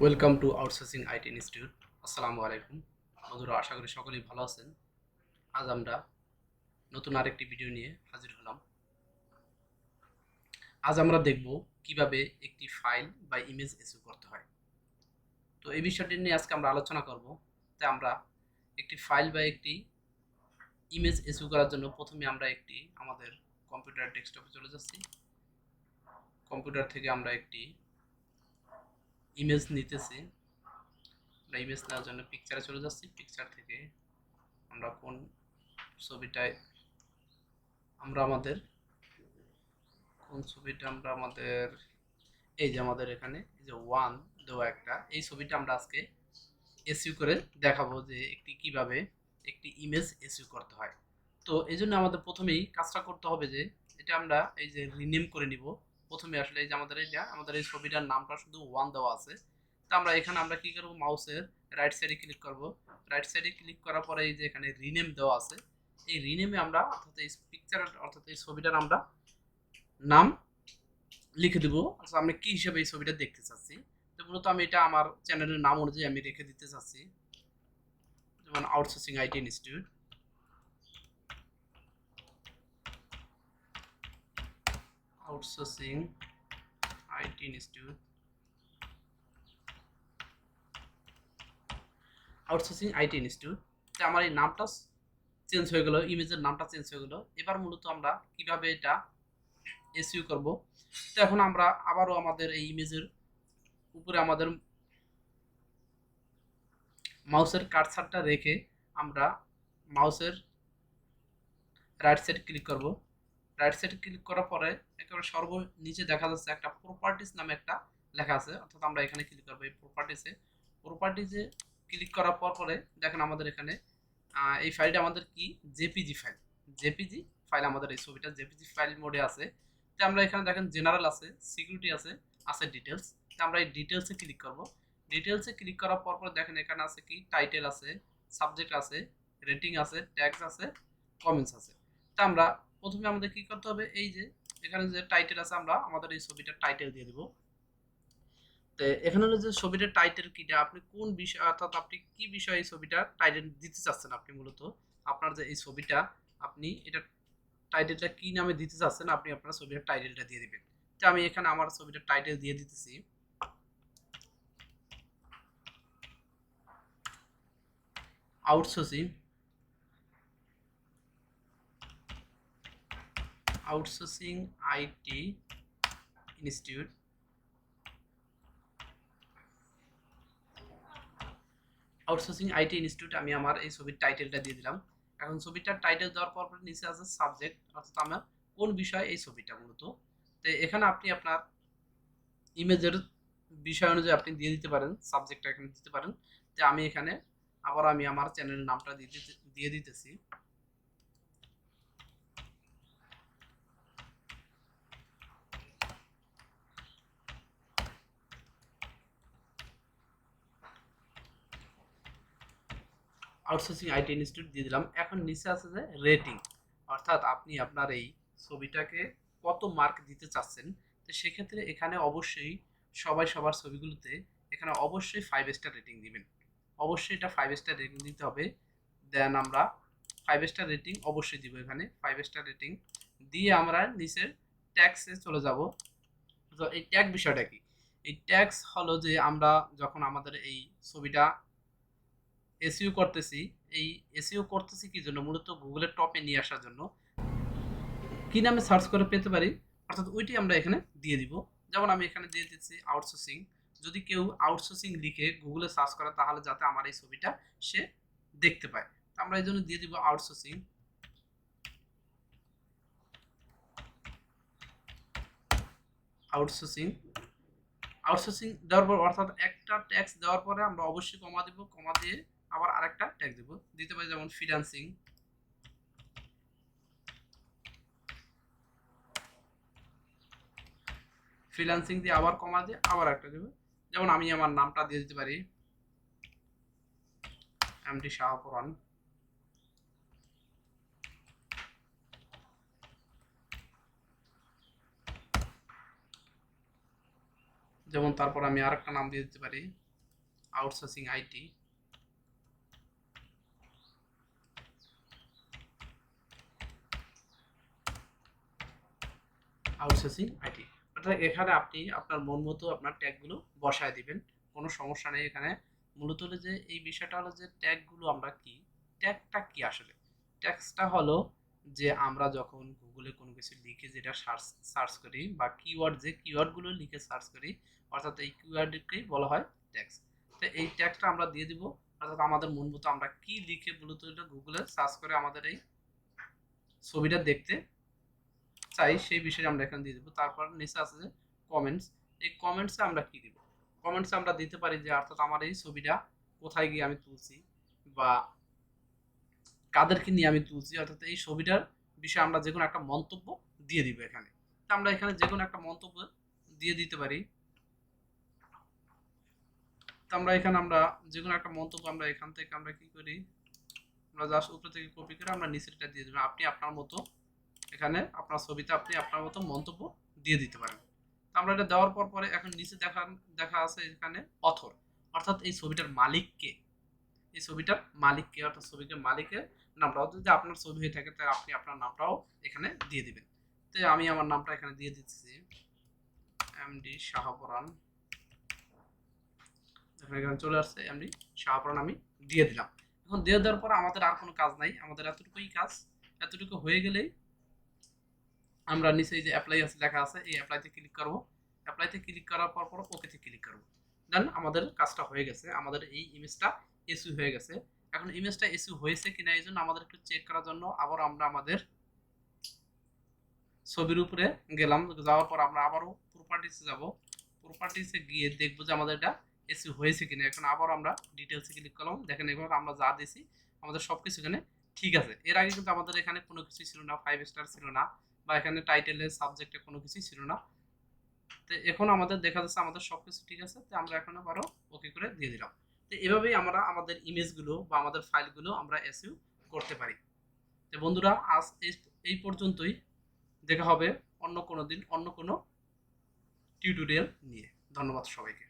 Welcome to outsourcing IT institute. আসসালামু আলাইকুম বন্ধুরা, আশা করি সকলেই ভালো আছেন। আজ আমরা নতুন আরেকটি ভিডিও নিয়ে হাজির হলাম। আজ আমরা দেখব কিভাবে একটি ফাইল বা ইমেজ এসইও করতে হয়। তো এই বিষয়টি নিয়ে আজকে আমরা আলোচনা করব। তাই আমরা একটি ফাইল বা একটি ইমেজ এসইও করার জন্য প্রথমে আমরা আমাদের কম্পিউটার ডেস্কটপে চলে যাচ্ছি। কম্পিউটার থেকে আমরা একটি ইমেজ নিতেছি। আমরা ইমেজ নেওয়ার জন্য পিকচারে চলে যাচ্ছি। পিকচার থেকে আমরা কোন ছবিটায় আমাদের এই যে আমাদের এখানে এই যে ওয়ান দেওয়া একটা এই ছবিটা আমরা আজকে এসইও করে দেখাবো যে কিভাবে একটি ইমেজ এসইও করতে হয়। তো এই জন্য আমাদের প্রথমেই কাজটা করতে হবে যে এটা আমরা এই যে রিনেম করে নিব। প্রথমে আসলে এই যে আমাদের এই ছবিটার নামটা শুধু ওয়ান দেওয়া আছে। তো আমরা কি করব, মাউসের রাইট সাইডে ক্লিক করব। রাইট সাইডে ক্লিক করার পরে এই যে এখানে রিনেম দেওয়া আছে, এই রিনেমে আমরা অর্থাৎ এই ছবিটার আমরা নাম লিখে দেবো। আচ্ছা, আমি কি হিসেবে এই ছবিটা দেখতে চাচ্ছি। তো মূলত আমি এটা আমার চ্যানেলের নাম অনুযায়ী আমি রেখে দিতে চাচ্ছি, যেমন outsourcing IT institute. Outsourcing IT institute outsourcing IT institute. তো আমার এই নামটা চেঞ্জ হয়ে গেল, ইমেজের নামটা চেঞ্জ হয়ে গেল। এবার মূলত আমরা কিভাবে এটা এসইও করব। তো এখন আমরা আবারও আমাদের এই ইমেজের উপরে আমাদের মাউসের কার্সারটা রেখে আমরা মাউসের রাইট সাইড ক্লিক করব। রাইট সাইড ক্লিক করার পরে একেবারে নিচে দেখা যাচ্ছে একটা প্রপার্টিস নামে একটা লেখা আছে, অর্থাৎ আমরা এখানে ক্লিক করব। এই প্রপার্টিসে ক্লিক করার পরে দেখেন আমাদের এখানে এই ফাইলটা আমাদের কি জেপিজি ফাইল আমাদের এই ছবিটা জেপিজি ফাইল মোডে আছে। তো আমরা এখানে দেখেন জেনারেল আছে, সিকিউরিটি আছে ডিটেলস। তো আমরা এই ডিটেলসে ক্লিক করব। ডিটেলসে ক্লিক করার পর দেখেন এখানে আছে কি টাইটেল আছে, সাবজেক্ট আছে, রেটিং আছে, ট্যাগস আছে, কমেন্টস আছে। তা আমরা প্রথমে আমাদের কি করতে হবে, এই যে এখানে যে টাইটেল আছে আমরা আমাদের এই ছবিটার টাইটেল দিয়ে দিব। তো এখানে হলো যে ছবিটার টাইটেল কিটা, আপনি কোন বিষয় অর্থাৎ আপনি কি বিষয়ে এই ছবিটা টাইটেল দিতে চাচ্ছেন। আপনি মূলত আপনার যে এই ছবিটা আপনি এটা টাইটেলটা কি নামে দিতে চাচ্ছেন, আপনি আপনার ছবিটার টাইটেলটা দিয়ে দিবেন। তো আমি এখানে আমার ছবিটার টাইটেল দিয়ে দিতেছি outsourcing IT institute. Outsourcing IT institute আমি আমার এই ছবির টাইটেলটা দিয়ে দিলাম। এখন ছবিটার টাইটেল দেওয়ার পর নিচে আছে সাবজেক্ট, অর্থাৎ আমার কোন বিষয় এই ছবিটা মূলত। তো এখানে আপনি আপনার ইমেজের বিষয় অনুযায়ী আপনি দিয়ে দিতে পারেন, সাবজেক্টটা এখানে দিতে পারেন। তো আমি এখানে আমি আমার চ্যানেলের নামটা দিয়ে দিতেছি। আউটসোর্সিং আইটি ইনস্টিটিউট দিয়ে দিলাম। এখন নিচে আছে যে রেটিং, অর্থাৎ আপনি আপনার এই ছবিটাকে কত মার্ক দিতে চাচ্ছেন। তো সেক্ষেত্রে এখানে অবশ্যই সবার ছবিগুলোতে এখানে অবশ্যই 5 স্টার রেটিং দিবেন। অবশ্যই এটা 5 স্টার রেটিং দিতে হবে। দেন আমরা 5 স্টার রেটিং অবশ্যই দিব। এখানে 5 স্টার রেটিং দিয়ে আমরা নিচের ট্যাক্সে চলে যাব। তো এই ট্যাগ বিষয়টা কি, এই ট্যাক্স হলো যে আমরা যখন আমাদের এই ছবিটা এসইও করতেছি, এই এসইও করতেছি কি জন্য, মূলত গুগলের টপে নিয়ে আসার জন্য। কি নামে সার্চ করে পেতে পারি, অর্থাৎ ওইটি আমরা এখানে দিয়ে দিব। যেমন আমি এখানে দিয়ে দিচ্ছি আউটসোর্সিং। যদি কেউ আউটসোর্সিং লিখে গুগলে সার্চ করে তাহলে যাতে আমার এই ছবিটা সে দেখতে পায়। আমরা এই জন্য দিয়ে দিব আউটসোর্সিং। আউটসোর্সিং আউটসোর্সিং দেওয়ার পর অর্থাৎ একটা ট্যাক্স দেওয়ার পরে আমরা অবশ্যই কমা দিব। কমা দিয়ে আবার আরেকটা ট্যাক্স দিব, দিতে পারি যেমন ফ্রিল্যান্সিং। ফ্রিল্যান্সিং দিয়ে আবার কমা দিয়ে আবার একটা দেবো। যেমন আমি আমার নামটা দিয়ে দিতে পারি এমডি শাহপুরান। যেমন তারপর আমি আরেকটা নাম দিয়ে দিতে পারি আউটসোর্সিং আইটি, আউটসোর্সিং আইটি। অর্থাৎ এখানে আপনি আপনার মন মতো আপনার ট্যাগগুলো বসায় দিবেন, কোনো সমস্যা নেই এখানে। মূলত হলো যে এই বিষয়টা হলো যে ট্যাগগুলো আমরা কি, ট্যাগটা কি আসলে? ট্যাগসটা হলো যে আমরা যখন গুগলে কোনো কিছু লিখে যেটা সার্চ করি, বা কিওয়ার্ড, যে কিওয়ার্ডগুলো লিখে সার্চ করি, অর্থাৎ এই কিওয়ার্ডকেই বলা হয় ট্যাগস। তো এই ট্যাগটা আমরা দিয়ে দিব, অর্থাৎ আমাদের মন মতো আমরা কি লিখে মূলত গুগলে সার্চ করে আমাদের এই ছবিটা দেখতে চাই সেই বিষয়ে আমরা এখানে দিয়ে দেবো। তারপর নিচে আছে যে কমেন্টস, এই কমেন্টসে আমরা কি দিব? কমেন্টসে আমরা দিতে পারি যে অর্থাৎ আমার এই ছবিটা কোথায় গিয়ে আমি তুলছি, বা কাদেরকে নিয়ে আমি তুলছি, অর্থাৎ এই ছবিটার বিষয়ে আমরা যে কোনো একটা মন্তব্য দিয়ে দিব এখানে। তো আমরা এখানে যে কোনো একটা মন্তব্য দিয়ে দিতে পারি। তো আমরা এখানে যে কোনো একটা মন্তব্য আমরা এখান থেকে আমরা কি করি, আমরা জাস্ট উপর থেকে কপি করে আমরা নিচেরটা দিয়ে দেবো। আপনি আপনার মতো এখানে আপনার ছবিতে আপনি আপনার মতো মন্তব্য দিয়ে দিতে পারেন। তো আমরা এটা দেওয়ার পরে এখন নিচে দেখা আছে এখানে অথর, অর্থাৎ এই ছবিটার মালিক কে, এই ছবিটার মালিক কে, অর্থাৎ ছবিটার মালিকের নামটাও যদি আপনার ছবি হয়ে থাকে তাহলে আপনি আপনার নামটাও এখানে দিয়ে দিবেন। তো আমি আমার নামটা এখানে দিয়ে দিচ্ছি, এমডি শাহপরান। এখানে চলে আসছে এমডি শাহপরান, আমি দিয়ে দিলাম। এখন দিয়ে দেওয়ার পর আমাদের আর কোনো কাজ নাই, আমাদের এতটুকুই কাজ। এতটুকু হয়ে গেলেই আমরা নিচে যে অ্যাপ্লাই আছে লেখা আছে, এই অ্যাপ্লাইতে ক্লিক করব। অ্যাপ্লাইতে ক্লিক করার পর ওকেতে ক্লিক করব। দেন আমাদের কাজটা হয়ে গেছে, আমাদের এই ইমেজটা এসইউ হয়ে গেছে। এখন ইমেজটা এসইউ হয়েছে কিনা এই জন্য আমাদের একটু চেক করার জন্য আবার আমরা আমাদের ছবির উপরে গেলাম, যাওয়ার পর আমরা আবারও প্রপার্টিসে যাব। প্রপার্টিসে গিয়ে দেখবো যে আমাদের এটা এসইউ হয়েছে কিনা। এখন আবার আমরা ডিটেলসে ক্লিক করলাম, দেখেন এবার আমরা যা দিয়েছি আমাদের সবকিছু এখানে ঠিক আছে। এর আগে কিন্তু আমাদের এখানে কোনো কিছু ছিল না, 5 স্টার ছিল না, বা এখানে টাইটেলে সাবজেক্টে কোনো কিছুই ছিল না। তো এখন আমাদের দেখা যাচ্ছে আমাদের সবকিছু ঠিক আছে। তো আমরা এখন আবারও ওকে করে দিয়ে দিলাম। তো এভাবেই আমরা আমাদের ইমেজগুলো বা আমাদের ফাইলগুলো আমরা এসইউ করতে পারি। তো বন্ধুরা, আজ এই পর্যন্তই। দেখা হবে অন্য কোনো দিন অন্য কোনো টিউটোরিয়াল নিয়ে। ধন্যবাদ সবাইকে।